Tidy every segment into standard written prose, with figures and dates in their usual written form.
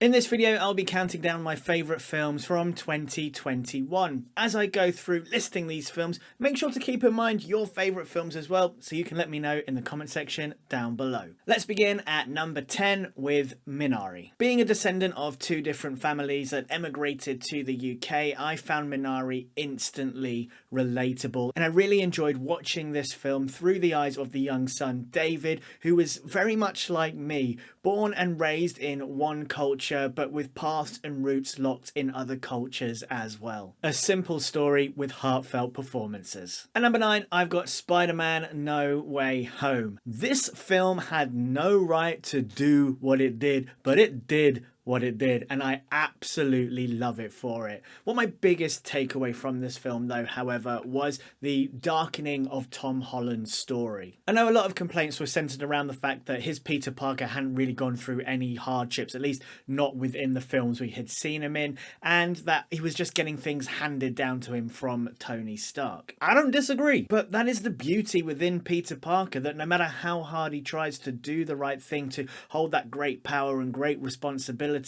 In this video, I'll be counting down my favourite films from 2021. As I go through listing these films, make sure to keep in mind your favourite films as well, so you can let me know in the comment section down below. Let's begin at number 10 with Minari. Being a descendant of two different families that emigrated to the UK, I found Minari instantly relatable, and I really enjoyed watching this film through the eyes of the young son David, who was very much like me, born and raised in one culture but with past and roots locked in other cultures as well. A simple story with heartfelt performances. At number 9, I've got Spiderman No Way Home. This film had no right to do what it did, but it did what it did, and I absolutely love it for it. What my biggest takeaway from this film though, however, was the darkening of Tom Holland's story. I know a lot of complaints were centered around the fact that his Peter Parker hadn't really gone through any hardships, at least not within the films we had seen him in, and that he was just getting things handed down to him from Tony Stark. I don't disagree, but that is the beauty within Peter Parker, that no matter how hard he tries to do the right thing, to hold that great power and great responsibility,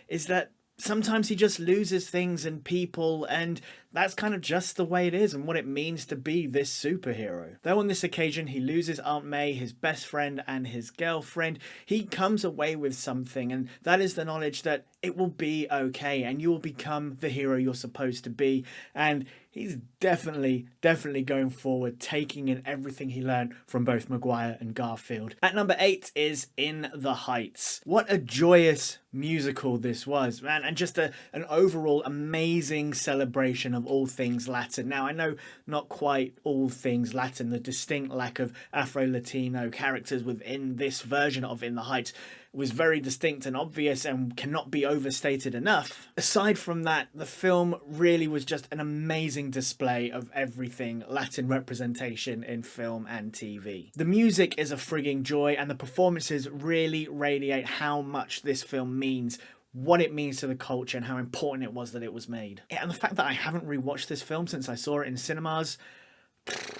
is that sometimes he just loses things and people, and that's kind of just the way it is and what it means to be this superhero. Though on this occasion he loses Aunt May, his best friend and his girlfriend, he comes away with something, and that is the knowledge that it will be okay and you will become the hero you're supposed to be. And he's definitely going forward, taking in everything he learned from both Maguire and Garfield. At number 8 is In the Heights. What a joyous musical this was, man, and just an overall amazing celebration of all things Latin. Now, I know not quite all things Latin, the distinct lack of Afro-Latino characters within this version of In the Heights was very distinct and obvious and cannot be overstated enough. Aside from that, the film really was just an amazing display of everything Latin representation in film and TV. The music is a frigging joy, and the performances really radiate how much this film means, what it means to the culture, and how important it was that it was made. And the fact that I haven't rewatched this film since I saw it in cinemas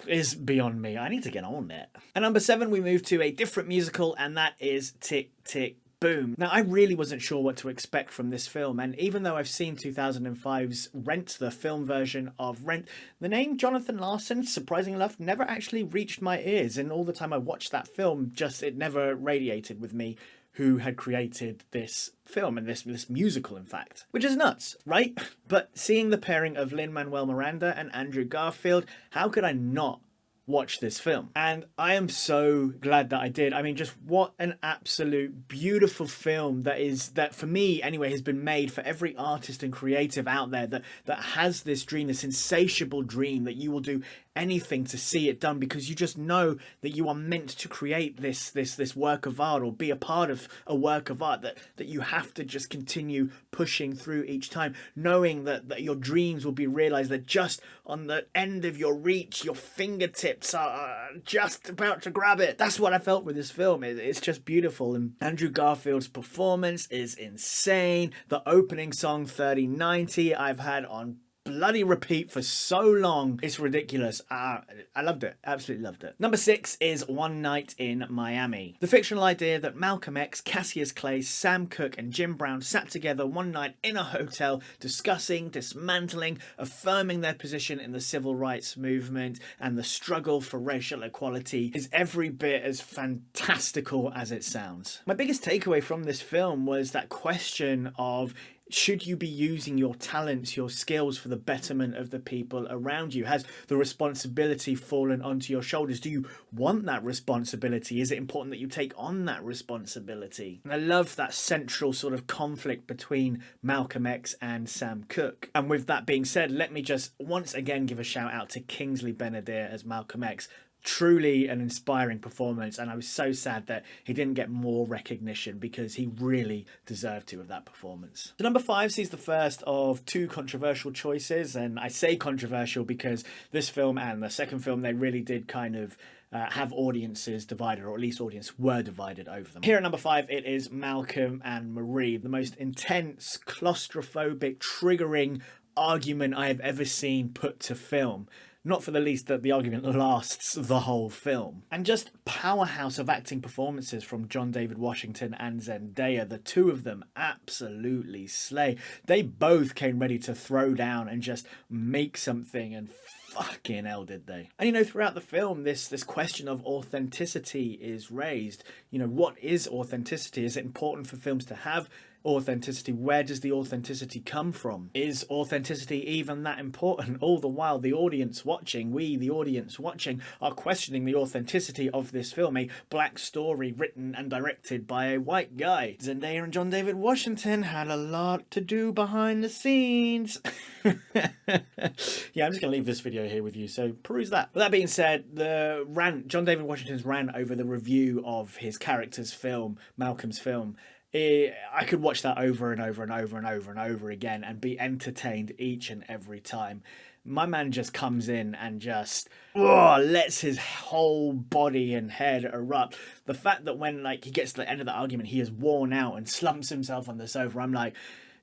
is beyond me. I need to get on it. At number 7, we move to a different musical, and that is Tick, Tick, Boom. Now, I really wasn't sure what to expect from this film, and even though I've seen 2005's Rent, the film version of Rent, the name Jonathan Larson, surprisingly enough, never actually reached my ears, and all the time I watched that film, it never radiated with me who had created this film and this musical, in fact. Which is nuts, right? But seeing the pairing of Lin-Manuel Miranda and Andrew Garfield, how could I not watch this film? And I am so glad that I did. I mean, just what an absolute beautiful film that for me anyway has been made for every artist and creative out there that has this dream, this insatiable dream that you will do anything to see it done, because you just know that you are meant to create this work of art, or be a part of a work of art that you have to just continue pushing through each time, knowing that your dreams will be realized, that just on the end of your reach, your fingertips are just about to grab it. That's what I felt with this film. It's just beautiful, and Andrew Garfield's performance is insane. The opening song 3090 I've had on bloody repeat for so long, it's ridiculous. I loved it, absolutely loved it. Number 6 is One Night in Miami. The fictional idea that Malcolm X, Cassius Clay, Sam Cooke and Jim Brown sat together one night in a hotel discussing, dismantling, affirming their position in the civil rights movement and the struggle for racial equality is every bit as fantastical as it sounds. My biggest takeaway from this film was that question of, should you be using your talents, your skills for the betterment of the people around you? Has the responsibility fallen onto your shoulders? Do you want that responsibility? Is it important that you take on that responsibility? And I love that central sort of conflict between Malcolm X and Sam Cooke. And with that being said, let me just once again give a shout out to Kingsley Ben-Adir as Malcolm X. Truly an inspiring performance, and I was so sad that he didn't get more recognition, because he really deserved to with that performance. So number 5 sees the first of 2 controversial choices, and I say controversial because this film and the second film, they really did kind of have audiences divided, or at least audience were divided over them. Here at number 5, it is Malcolm and Marie, the most intense, claustrophobic, triggering argument I have ever seen put to film. not for the least that the argument lasts the whole film. And just powerhouse of acting performances from John David Washington and Zendaya. The two of them absolutely slay. They both came ready to throw down and just make something, and fucking hell did they. And you know, throughout the film, this question of authenticity is raised. You know, what is authenticity? Is it important for films to have authenticity? Where does the authenticity come from? Is authenticity even that important? All the while the audience watching, we the audience watching, are questioning the authenticity of this film, a black story written and directed by a white guy. Zendaya and John David Washington had a lot to do behind the scenes. Yeah, I'm just gonna leave this video here with you, so peruse that. With that being said, the rant, John David Washington's rant over the review of his character's film, Malcolm's film, I could watch that over and over and over and over and over again and be entertained each and every time. My man just comes in and just lets his whole body and head erupt. The fact that when he gets to the end of the argument, he is worn out and slumps himself on the sofa, I'm like,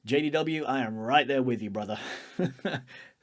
JDW, I am right there with you, brother.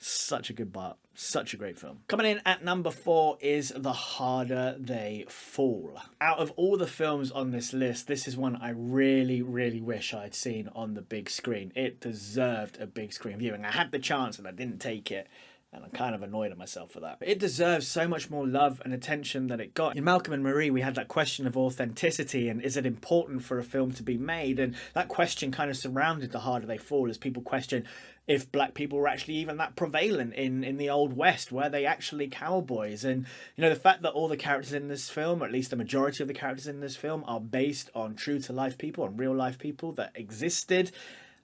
Such a good part. Such a great film. Coming in at number 4 is The Harder They Fall. Out of all the films on this list, this is one I really, really wish I'd seen on the big screen. It deserved a big screen viewing. I had the chance and I didn't take it. And I'm kind of annoyed at myself for that. But it deserves so much more love and attention than it got. In Malcolm and Marie, we had that question of authenticity and is it important for a film to be made? And that question kind of surrounded The Harder They Fall as people question if black people were actually even that prevalent in the Old West. Were they actually cowboys? And, you know, the fact that all the characters in this film, or at least the majority of the characters in this film, are based on true-to-life people, on real-life people that existed.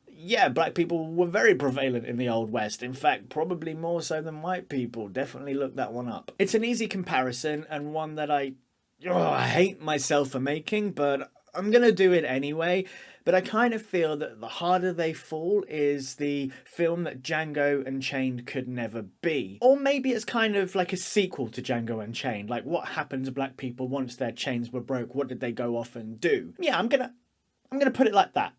Yeah, black people were very prevalent in the Old West. In fact, probably more so than white people. Definitely look that one up. It's an easy comparison and one that I hate myself for making, but I'm going to do it anyway. But I kind of feel that The Harder They Fall is the film that Django Unchained could never be. Or maybe it's kind of like a sequel to Django Unchained. Like, what happened to black people once their chains were broke? What did they go off and do? Yeah, I'm gonna put it like that.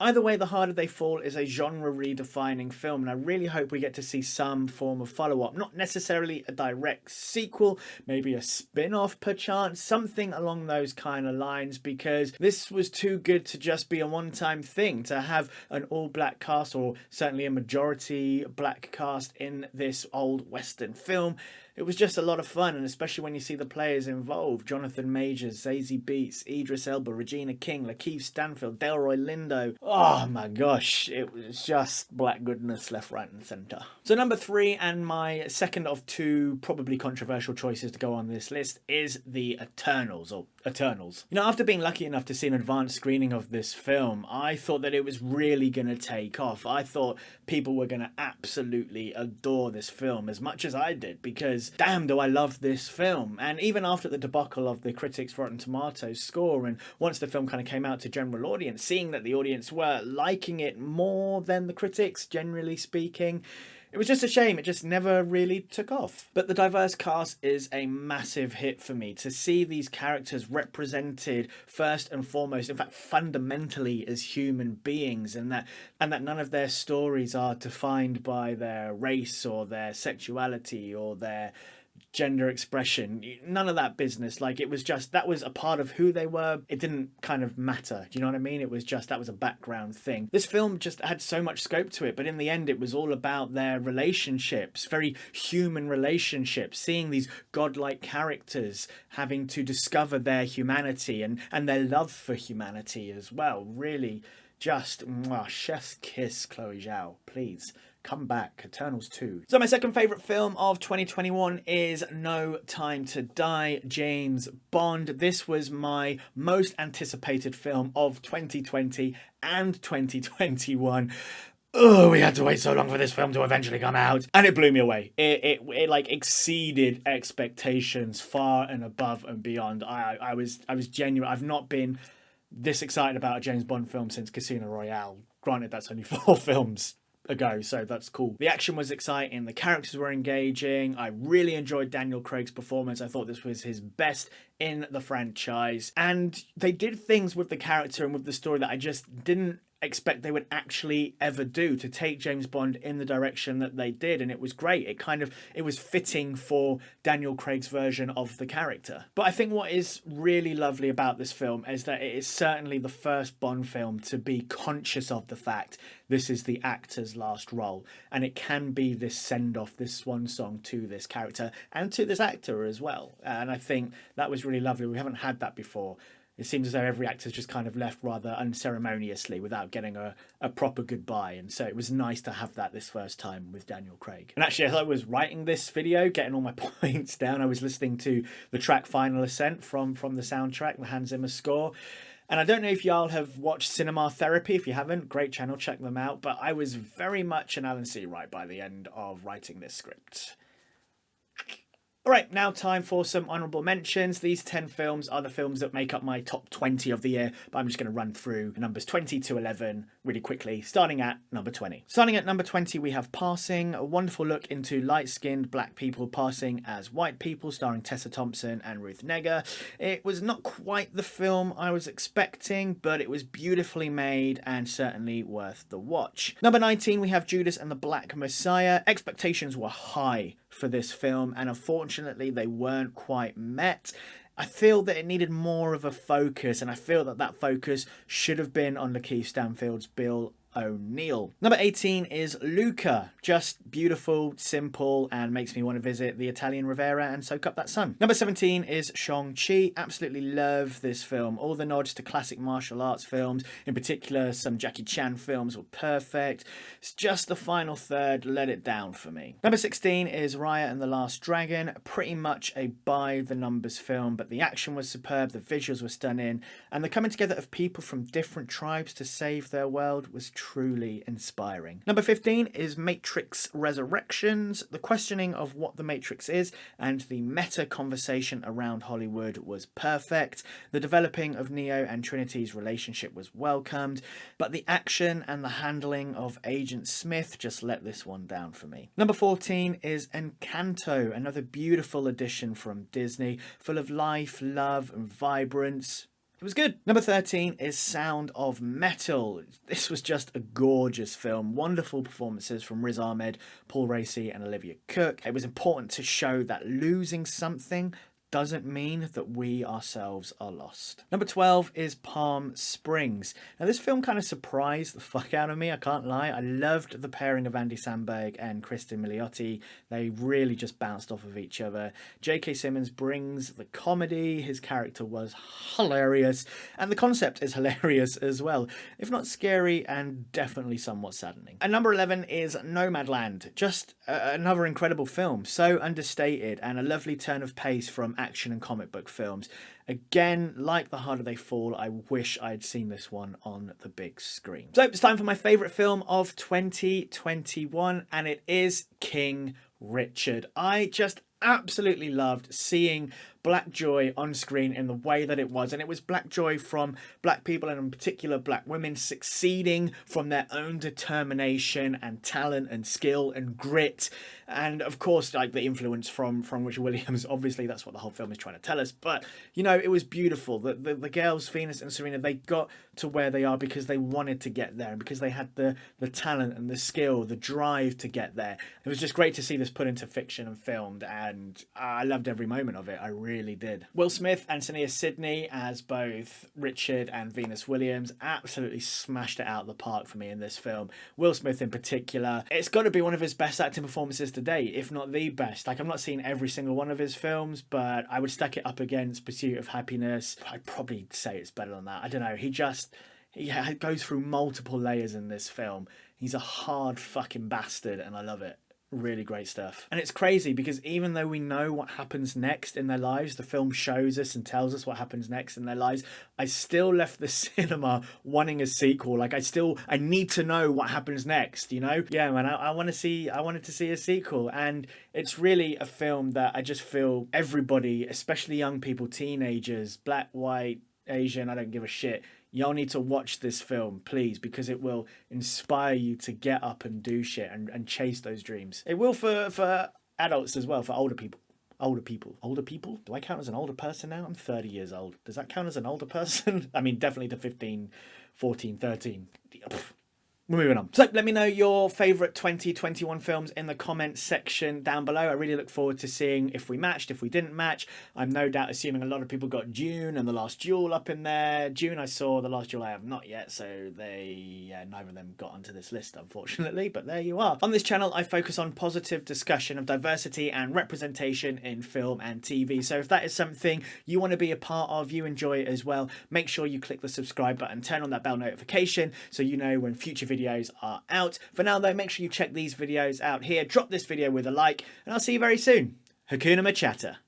Either way, The Harder They Fall is a genre-redefining film, and I really hope we get to see some form of follow-up. Not necessarily a direct sequel, maybe a spin-off perchance, something along those kind of lines, because this was too good to just be a one-time thing. To have an all-black cast, or certainly a majority black cast in this old Western film, it was just a lot of fun, and especially when you see the players involved. Jonathan Majors, Zazie Beetz, Idris Elba, Regina King, Lakeith Stanfield, Delroy Lindo. Oh my gosh, it was just black goodness left, right and centre. So number 3, and my second of 2 probably controversial choices to go on this list, is The Eternals, or Eternals. You know, after being lucky enough to see an advanced screening of this film, I thought that it was really going to take off. I thought people were going to absolutely adore this film as much as I did, because damn do I love this film. And even after the debacle of the critics' Rotten Tomatoes score, and once the film kind of came out to general audience, seeing that the audience were liking it more than the critics, generally speaking, it was just a shame. It just never really took off. But the diverse cast is a massive hit for me. To see these characters represented first and foremost, in fact fundamentally, as human beings, and that none of their stories are defined by their race or their sexuality or their gender expression, none of that business. Like, it was just, that was a part of who they were. It didn't kind of matter, do you know what I mean? It was just, that was a background thing. This film just had so much scope to it, but in the end it was all about their relationships, very human relationships, seeing these godlike characters having to discover their humanity and their love for humanity as well. Really just chef's kiss, Chloe Zhao, please come back. Eternals 2. So my second favourite film of 2021 is No Time to Die, James Bond. This was my most anticipated film of 2020 and 2021. Oh, we had to wait so long for this film to eventually come out, and it blew me away. It like exceeded expectations far and above and beyond. I was genuine. I've not been this excited about a James Bond film since Casino Royale. Granted, that's only 4 films ago, so that's cool. The action was exciting, the characters were engaging. I really enjoyed Daniel Craig's performance. I thought this was his best in the franchise, and they did things with the character and with the story that I just didn't expect they would actually ever do, to take James Bond in the direction that they did. And it was great. It was fitting for Daniel Craig's version of the character. But I think what is really lovely about this film is that it is certainly the first Bond film to be conscious of the fact this is the actor's last role, and it can be this send-off, this swan song to this character and to this actor as well. And I think that was really lovely. We haven't had that before. It seems as though every actor's just kind of left rather unceremoniously without getting a proper goodbye. And so it was nice to have that this first time with Daniel Craig. And actually, as I was writing this video, getting all my points down, I was listening to the track Final Ascent from the soundtrack, the Hans Zimmer score. And I don't know if y'all have watched Cinema Therapy. If you haven't, great channel, check them out. But I was very much an Alan Seawright by the end of writing this script. All right, now time for some honourable mentions. These 10 films are the films that make up my top 20 of the year, but I'm just going to run through numbers 20 to 11 really quickly, starting at number 20. Starting at number 20, we have Passing, a wonderful look into light-skinned black people passing as white people, starring Tessa Thompson and Ruth Negga. It was not quite the film I was expecting, but it was beautifully made and certainly worth the watch. Number 19, we have Judas and the Black Messiah. Expectations were high for this film, and unfortunately they weren't quite met. I feel that it needed more of a focus, and I feel that that focus should have been on Lakeith Stanfield's Bill O'Neill. Number 18 is Luca. Just beautiful, simple, and makes me want to visit the Italian Riviera and soak up that sun. Number 17 is Shang-Chi. Absolutely love this film. All the nods to classic martial arts films, in particular some Jackie Chan films, were perfect. It's just the final third let it down for me. Number 16 is Raya and the Last Dragon. Pretty much a by the numbers film, but the action was superb, the visuals were stunning, and the coming together of people from different tribes to save their world was truly inspiring. Number 15 is Matrix Resurrections. The questioning of what the Matrix is and the meta conversation around Hollywood was perfect. The developing of Neo and Trinity's relationship was welcomed, but the action and the handling of Agent Smith just let this one down for me. Number 14 is Encanto, another beautiful addition from Disney, full of life, love, and vibrance. It was good. Number 13 is Sound of Metal. This was just a gorgeous film. Wonderful performances from Riz Ahmed, Paul Raci, and Olivia Cooke. It was important to show that losing something doesn't mean that we ourselves are lost. Number 12 is Palm Springs. Now this film kind of surprised the fuck out of me, I can't lie. I loved the pairing of Andy Samberg and Kristen Milioti. They really just bounced off of each other. J.K. Simmons brings the comedy, his character was hilarious, and the concept is hilarious as well, if not scary and definitely somewhat saddening. And number 11 is Nomadland. Just another incredible film, so understated, and a lovely turn of pace from action and comic book films. Again, like The Harder They Fall, I wish I'd seen this one on the big screen. So it's time for my favourite film of 2021, and it is King Richard. I just absolutely loved seeing black joy on screen in the way that it was, and it was black joy from black people, and in particular black women, succeeding from their own determination and talent and skill and grit, and of course like the influence from Richard Williams. Obviously that's what the whole film is trying to tell us, but you know, it was beautiful. The girls, Venus and Serena, they got to where they are because they wanted to get there, and because they had the talent and the skill, the drive to get there. It was just great to see this put into fiction and filmed, and I loved every moment of it. I really did. Will Smith and Sania Sidney as both Richard and Venus Williams absolutely smashed it out of the park for me in this film. Will Smith in particular, it's got to be one of his best acting performances to date, if not the best. Like, I've not seen every single one of his films, but I would stack it up against Pursuit of Happiness. I'd probably say it's better than that. I don't know. He goes through multiple layers in this film. He's a hard fucking bastard, and I love it. Really great stuff. And it's crazy because even though we know what happens next in their lives, the film shows us and tells us what happens next in their lives, I still left the cinema wanting a sequel. Like, I need to know what happens next, you know? Yeah, man, I wanted to see a sequel. And it's really a film that I just feel everybody, especially young people, teenagers, black, white, Asian, I don't give a shit, y'all need to watch this film, please, because it will inspire you to get up and do shit and chase those dreams. It will for adults as well, for older people. Older people? Do I count as an older person now? I'm 30 years old. Does that count as an older person? I mean, definitely to 15, 14, 13. we're moving on. So let me know your favourite 2021 films in the comments section down below. I really look forward to seeing if we matched, if we didn't match. I'm no doubt assuming a lot of people got Dune and The Last Duel up in there. Dune I saw, The Last Duel I have not yet, so neither of them got onto this list, unfortunately, but there you are. On this channel, I focus on positive discussion of diversity and representation in film and TV. So if that is something you want to be a part of, you enjoy it as well, make sure you click the subscribe button, turn on that bell notification so you know when future videos are out. For now though, make sure you check these videos out here, drop this video with a like, and I'll see you very soon. Hakuna MaChatter.